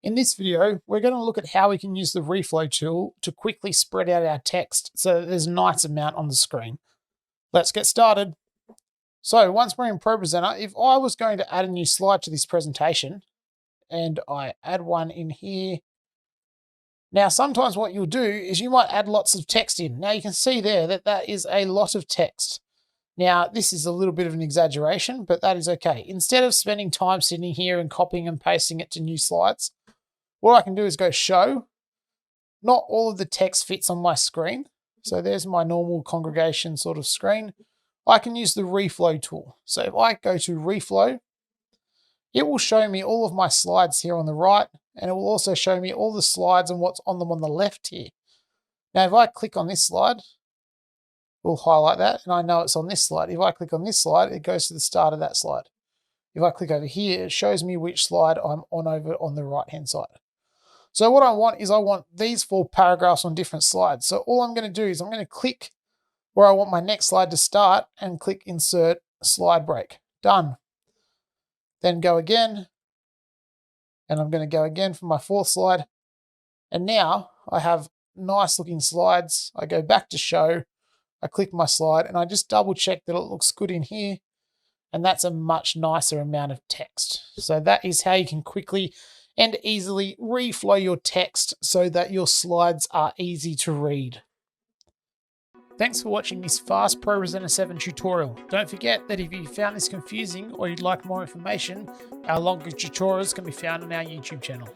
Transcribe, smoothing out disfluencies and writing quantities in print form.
In this video, we're going to look at how we can use the Reflow tool to quickly spread out our text so that there's a nice amount on the screen. Let's get started. So once we're in Propresenter, if I was going to add a new slide to this presentation, and I add one in here, now sometimes what you'll do is you might add lots of text in. Now you can see there that that is a lot of text. Now this is a little bit of an exaggeration, but that is okay. Instead of spending time sitting here and copying and pasting it to new slides, what I can do is go show. Not all of the text fits on my screen. So there's my normal congregation sort of screen. I can use the Reflow tool. So if I go to Reflow, it will show me all of my slides here on the right, and it will also show me all the slides and what's on them on the left here. Now, if I click on this slide, we'll highlight that, and I know it's on this slide. If I click on this slide, it goes to the start of that slide. If I click over here, it shows me which slide I'm on over on the right-hand side. So what I want is I want these 4 paragraphs on different slides. So all I'm going to do is I'm going to click where I want my next slide to start and click Insert Slide Break. Done. Then go again. And I'm going to go again for my 4th slide. And now I have nice looking slides. I go back to show. I click my slide and I just double check that it looks good in here. And that's a much nicer amount of text. So that is how you can quickly and easily reflow your text so that your slides are easy to read. Thanks for watching this fast Propresenter 7 tutorial. Don't forget that if you found this confusing or you'd like more information, our longer tutorials can be found on our YouTube channel.